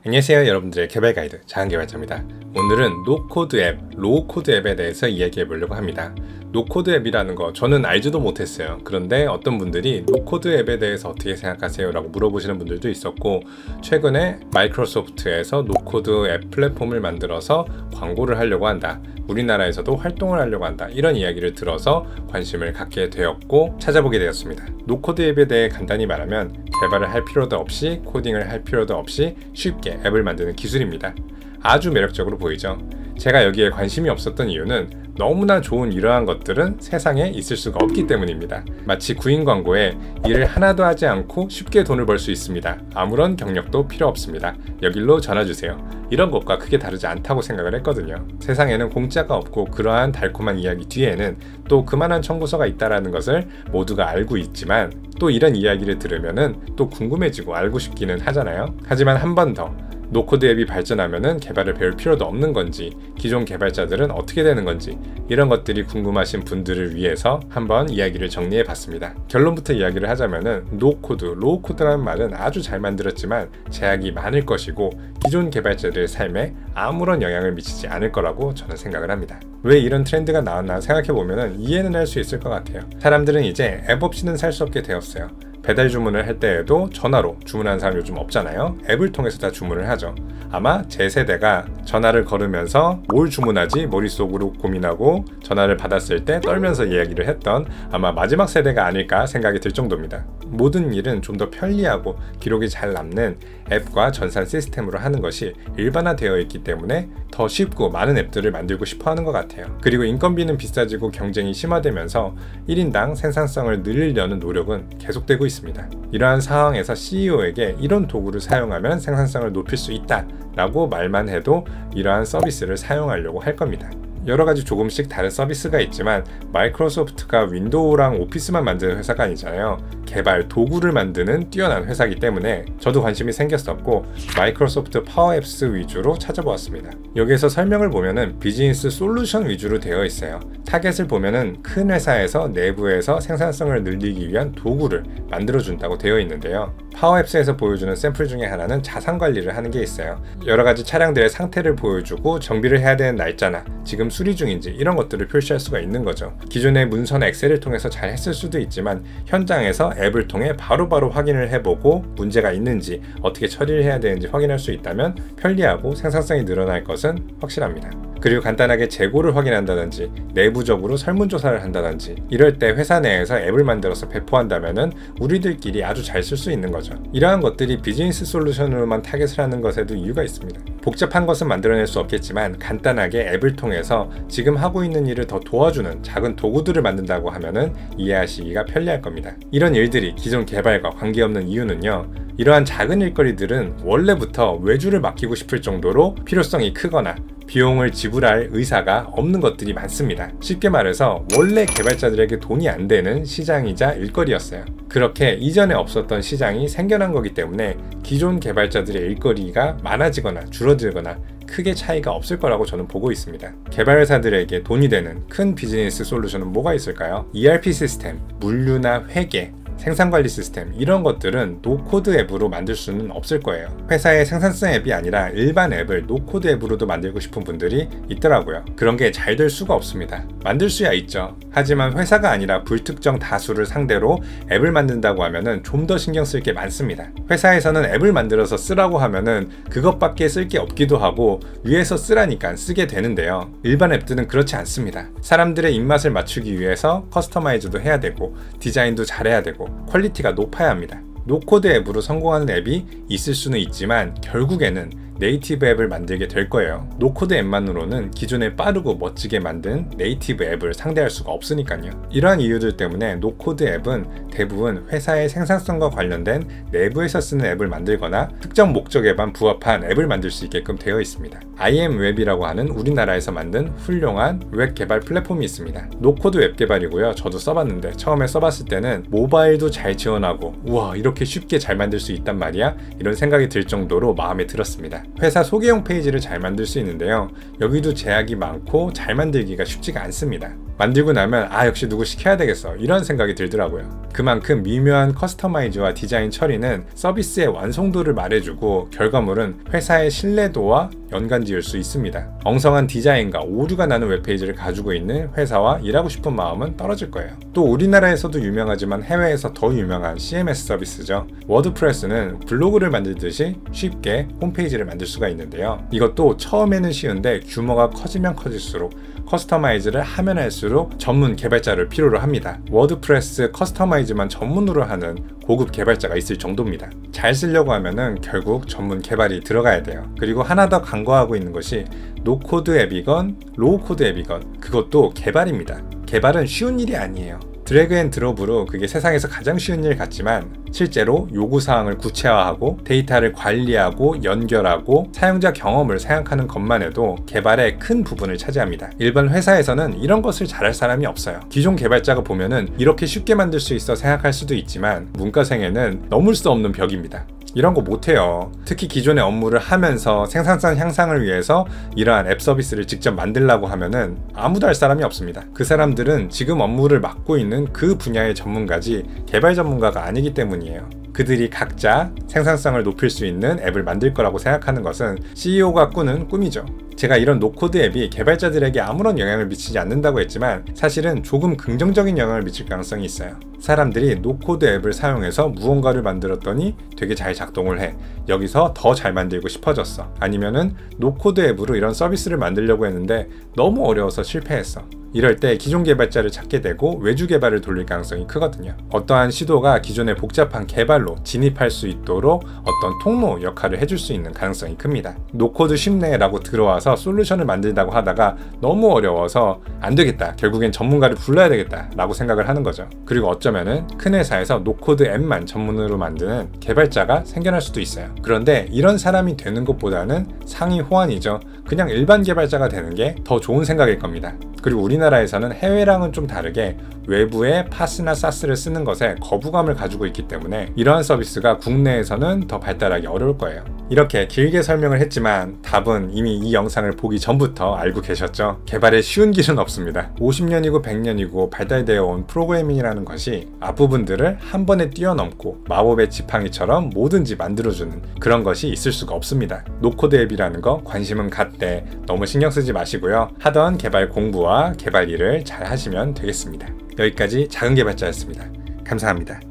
안녕하세요, 여러분들의 개발 가이드 자한개발자입니다. 오늘은 노코드 앱, 로우코드 앱에 대해서 이야기해 보려고 합니다. 노코드 앱이라는 거 저는 알지도 못했어요. 그런데 어떤 분들이 노코드 앱에 대해서 어떻게 생각하세요? 라고 물어보시는 분들도 있었고, 최근에 마이크로소프트에서 노코드 앱 플랫폼을 만들어서 광고를 하려고 한다, 우리나라에서도 활동을 하려고 한다, 이런 이야기를 들어서 관심을 갖게 되었고 찾아보게 되었습니다. 노코드 앱에 대해 간단히 말하면 개발을 할 필요도 없이, 코딩을 할 필요도 없이 쉽게 앱을 만드는 기술입니다. 아주 매력적으로 보이죠? 제가 여기에 관심이 없었던 이유는 너무나 좋은 이러한 것들은 세상에 있을 수가 없기 때문입니다. 마치 구인 광고에 일을 하나도 하지 않고 쉽게 돈을 벌 수 있습니다, 아무런 경력도 필요 없습니다, 여길로 전화주세요, 이런 것과 크게 다르지 않다고 생각을 했거든요. 세상에는 공짜가 없고 그러한 달콤한 이야기 뒤에는 또 그만한 청구서가 있다는 것을 모두가 알고 있지만, 또 이런 이야기를 들으면은 또 궁금해지고 알고 싶기는 하잖아요. 하지만 한 번 더, 노코드 앱이 발전하면은 개발을 배울 필요도 없는 건지, 기존 개발자들은 어떻게 되는 건지, 이런 것들이 궁금하신 분들을 위해서 한번 이야기를 정리해 봤습니다. 결론부터 이야기를 하자면은 노코드, 로우코드라는 말은 아주 잘 만들었지만 제약이 많을 것이고 기존 개발자들의 삶에 아무런 영향을 미치지 않을 거라고 저는 생각을 합니다. 왜 이런 트렌드가 나왔나 생각해 보면은 이해는 할 수 있을 것 같아요. 사람들은 이제 앱 없이는 살 수 없게 되었어요. 배달 주문을 할 때에도 전화로 주문하는 사람 요즘 없잖아요. 앱을 통해서 다 주문을 하죠. 아마 제 세대가 전화를 걸으면서 뭘 주문하지 머릿속으로 고민하고 전화를 받았을 때 떨면서 이야기를 했던 아마 마지막 세대가 아닐까 생각이 들 정도입니다. 모든 일은 좀 더 편리하고 기록이 잘 남는 앱과 전산 시스템으로 하는 것이 일반화되어 있기 때문에 더 쉽고 많은 앱들을 만들고 싶어 하는 것 같아요. 그리고 인건비는 비싸지고 경쟁이 심화되면서 1인당 생산성을 늘리려는 노력은 계속되고 있습니다. 이러한 상황에서 CEO에게 이런 도구를 사용하면 생산성을 높일 수 있다 라고 말만 해도 이러한 서비스를 사용하려고 할 겁니다. 여러가지 조금씩 다른 서비스가 있지만 마이크로소프트가 윈도우랑 오피스만 만드는 회사가 아니잖아요. 개발 도구를 만드는 뛰어난 회사이기 때문에 저도 관심이 생겼었고 마이크로소프트 파워 앱스 위주로 찾아보았습니다. 여기에서 설명을 보면은 비즈니스 솔루션 위주로 되어 있어요. 타겟을 보면은 큰 회사에서 내부에서 생산성을 늘리기 위한 도구를 만들어준다고 되어 있는데요. 파워 앱스에서 보여주는 샘플 중에 하나는 자산 관리를 하는 게 있어요. 여러가지 차량들의 상태를 보여주고 정비를 해야 되는 날짜나 지금 수리 중인지 이런 것들을 표시할 수가 있는 거죠. 기존의 문서나 엑셀을 통해서 잘 했을 수도 있지만 현장에서 앱을 통해 바로바로 확인을 해보고 문제가 있는지 어떻게 처리를 해야 되는지 확인할 수 있다면 편리하고 생산성이 늘어날 것은 확실합니다. 그리고 간단하게 재고를 확인한다든지 내부적으로 설문조사를 한다든지 이럴 때 회사 내에서 앱을 만들어서 배포한다면은 우리들끼리 아주 잘 쓸 수 있는 거죠. 이러한 것들이 비즈니스 솔루션으로만 타겟을 하는 것에도 이유가 있습니다. 복잡한 것은 만들어낼 수 없겠지만 간단하게 앱을 통해서 지금 하고 있는 일을 더 도와주는 작은 도구들을 만든다고 하면은 이해하시기가 편리할 겁니다. 이런 일들이 기존 개발과 관계없는 이유는요, 이러한 작은 일거리들은 원래부터 외주를 맡기고 싶을 정도로 필요성이 크거나 비용을 지불할 의사가 없는 것들이 많습니다. 쉽게 말해서 원래 개발자들에게 돈이 안 되는 시장이자 일거리였어요. 그렇게 이전에 없었던 시장이 생겨난 거기 때문에 기존 개발자들의 일거리가 많아지거나 줄어들거나 크게 차이가 없을 거라고 저는 보고 있습니다. 개발회사들에게 돈이 되는 큰 비즈니스 솔루션은 뭐가 있을까요? ERP 시스템, 물류나 회계, 생산관리 시스템, 이런 것들은 노코드 앱으로 만들 수는 없을 거예요. 회사의 생산성 앱이 아니라 일반 앱을 노코드 앱으로도 만들고 싶은 분들이 있더라고요. 그런 게 잘 될 수가 없습니다. 만들 수야 있죠. 하지만 회사가 아니라 불특정 다수를 상대로 앱을 만든다고 하면은 좀 더 신경 쓸 게 많습니다. 회사에서는 앱을 만들어서 쓰라고 하면은 그것밖에 쓸 게 없기도 하고 위에서 쓰라니까 쓰게 되는데요. 일반 앱들은 그렇지 않습니다. 사람들의 입맛을 맞추기 위해서 커스터마이즈도 해야 되고 디자인도 잘해야 되고 퀄리티가 높아야 합니다. 노코드 앱으로 성공하는 앱이 있을 수는 있지만 결국에는 네이티브 앱을 만들게 될 거예요. 노코드 앱만으로는 기존에 빠르고 멋지게 만든 네이티브 앱을 상대할 수가 없으니까요. 이러한 이유들 때문에 노코드 앱은 대부분 회사의 생산성과 관련된 내부에서 쓰는 앱을 만들거나 특정 목적에만 부합한 앱을 만들 수 있게끔 되어 있습니다. IM웹이라고 하는 우리나라에서 만든 훌륭한 웹 개발 플랫폼이 있습니다. 노코드 웹 개발이고요. 저도 써봤는데 처음에 써봤을 때는 모바일도 잘 지원하고 우와, 이렇게 쉽게 잘 만들 수 있단 말이야? 이런 생각이 들 정도로 마음에 들었습니다. 회사 소개용 페이지를 잘 만들 수 있는데요. 여기도 제약이 많고 잘 만들기가 쉽지가 않습니다. 만들고 나면 아 역시 누구 시켜야 되겠어 이런 생각이 들더라고요. 그만큼 미묘한 커스터마이즈와 디자인 처리는 서비스의 완성도를 말해주고 결과물은 회사의 신뢰도와 연관지을 수 있습니다. 엉성한 디자인과 오류가 나는 웹페이지를 가지고 있는 회사와 일하고 싶은 마음은 떨어질 거예요. 또 우리나라에서도 유명하지만 해외에서 더 유명한 CMS 서비스죠. 워드프레스는 블로그를 만들듯이 쉽게 홈페이지를 만들 수가 있는데요. 이것도 처음에는 쉬운데 규모가 커지면 커질수록 커스터마이즈를 하면 할수록 전문 개발자를 필요로 합니다. 워드프레스 커스터마이즈만 전문으로 하는 고급 개발자가 있을 정도입니다. 잘 쓰려고 하면은 결국 전문 개발이 들어가야 돼요. 그리고 하나 더 강조하고 있는 것이 노코드 앱이건 로우코드 앱이건 그것도 개발입니다. 개발은 쉬운 일이 아니에요. 드래그 앤 드롭으로 그게 세상에서 가장 쉬운 일 같지만 실제로 요구사항을 구체화하고 데이터를 관리하고 연결하고 사용자 경험을 생각하는 것만 해도 개발의 큰 부분을 차지합니다. 일반 회사에서는 이런 것을 잘할 사람이 없어요. 기존 개발자가 보면은 이렇게 쉽게 만들 수 있어 생각할 수도 있지만 문과생에는 넘을 수 없는 벽입니다. 이런 거 못해요. 특히 기존의 업무를 하면서 생산성 향상을 위해서 이러한 앱 서비스를 직접 만들려고 하면은 아무도 할 사람이 없습니다. 그 사람들은 지금 업무를 맡고 있는 그 분야의 전문가지 개발 전문가가 아니기 때문이에요. 그들이 각자 생산성을 높일 수 있는 앱을 만들 거라고 생각하는 것은 CEO가 꾸는 꿈이죠. 제가 이런 노코드 앱이 개발자들에게 아무런 영향을 미치지 않는다고 했지만 사실은 조금 긍정적인 영향을 미칠 가능성이 있어요. 사람들이 노코드 앱을 사용해서 무언가를 만들었더니 되게 잘 작동을 해. 여기서 더 잘 만들고 싶어졌어. 아니면은 노코드 앱으로 이런 서비스를 만들려고 했는데 너무 어려워서 실패했어. 이럴 때 기존 개발자를 찾게 되고 외주 개발을 돌릴 가능성이 크거든요. 어떠한 시도가 기존의 복잡한 개발로 진입할 수 있도록 어떤 통로 역할을 해줄 수 있는 가능성이 큽니다. 노코드 쉽네 라고 들어와서 솔루션을 만들다고 하다가 너무 어려워서 안 되겠다, 결국엔 전문가를 불러야 되겠다 라고 생각을 하는 거죠. 그리고 어쩌면은 큰 회사에서 노코드 앱만 전문으로 만드는 개발자가 생겨날 수도 있어요. 그런데 이런 사람이 되는 것보다는 상위 호환이죠. 그냥 일반 개발자가 되는 게 더 좋은 생각일 겁니다. 그리고 우리나라에서는 해외랑은 좀 다르게 외부의 파스나 사스를 쓰는 것에 거부감을 가지고 있기 때문에 이러한 서비스가 국내에서는 더 발달하기 어려울 거예요. 이렇게 길게 설명을 했지만 답은 이미 이 영상을 보기 전부터 알고 계셨죠? 개발에 쉬운 길은 없습니다. 50년이고 100년이고 발달되어 온 프로그래밍이라는 것이 앞부분들을 한 번에 뛰어넘고 마법의 지팡이처럼 뭐든지 만들어주는 그런 것이 있을 수가 없습니다. 노코드 앱이라는 거 관심은 갖되 너무 신경 쓰지 마시고요. 하던 개발 공부와 개발 일을 잘 하시면 되겠습니다. 여기까지 작은 개발자였습니다. 감사합니다.